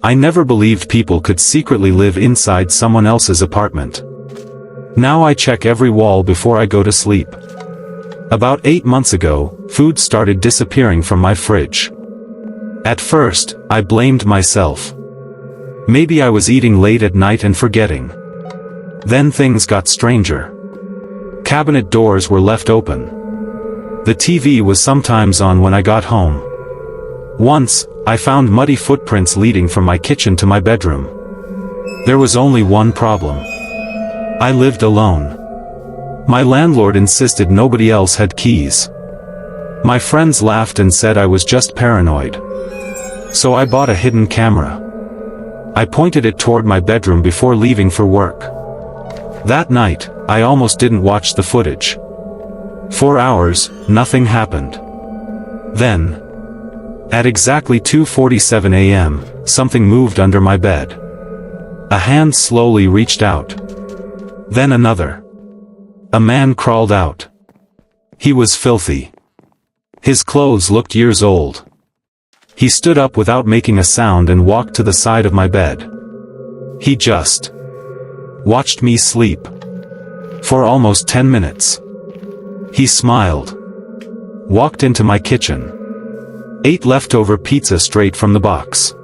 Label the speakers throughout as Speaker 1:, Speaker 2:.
Speaker 1: I never believed people could secretly live inside someone else's apartment. Now I check every wall before I go to sleep. About 8 months ago, food started disappearing from my fridge. At first, I blamed myself. Maybe I was eating late at night and forgetting. Then things got stranger. Cabinet doors were left open. The TV was sometimes on when I got home. Once, I found muddy footprints leading from my kitchen to my bedroom. There was only one problem. I lived alone. My landlord insisted nobody else had keys. My friends laughed and said I was just paranoid. So I bought a hidden camera. I pointed it toward my bedroom before leaving for work. That night, I almost didn't watch the footage. For hours, nothing happened. Then, at exactly 2:47 a.m., something moved under my bed. A hand slowly reached out. Then another. A man crawled out. He was filthy. His clothes looked years old. He stood up without making a sound and walked to the side of my bed. He just watched me sleep. For almost 10 minutes. He smiled. Walked into my kitchen. Ate leftover pizza straight from the box.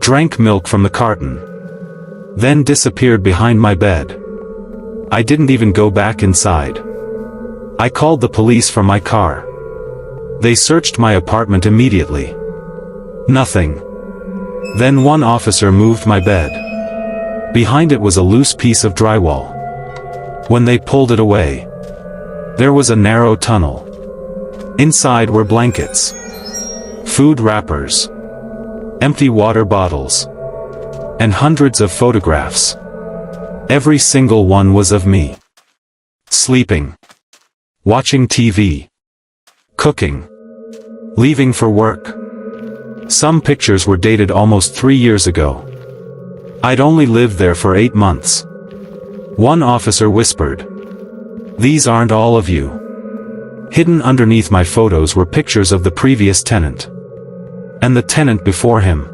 Speaker 1: Drank milk from the carton. Then disappeared behind my bed. I didn't even go back inside. I called the police from my car. They searched my apartment immediately. Nothing. Then one officer moved my bed. Behind it was a loose piece of drywall. When they pulled it away, there was a narrow tunnel. Inside were blankets, food wrappers, empty water bottles, and hundreds of photographs. Every single one was of me. Sleeping. Watching TV. Cooking. Leaving for work. Some pictures were dated almost 3 years ago. I'd only lived there for 8 months. One officer whispered, "These aren't all of you." Hidden underneath my photos were pictures of the previous tenant. And the tenant before him.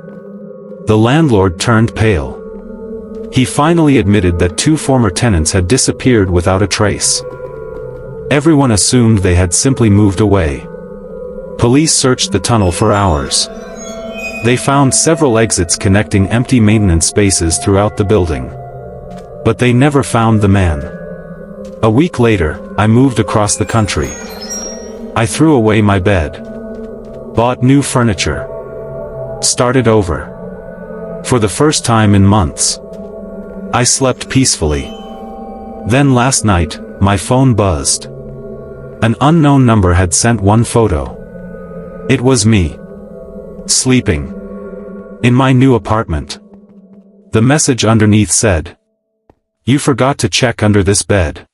Speaker 1: The landlord turned pale. He finally admitted that 2 former tenants had disappeared without a trace. Everyone assumed they had simply moved away. Police searched the tunnel for hours. They found several exits connecting empty maintenance spaces throughout the building. But they never found the man. A week later, I moved across the country. I threw away my bed. Bought new furniture. Started over. For the first time in months. I slept peacefully. Then last night, my phone buzzed. An unknown number had sent one photo. It was me. Sleeping. In my new apartment. The message underneath said, "You forgot to check under this bed."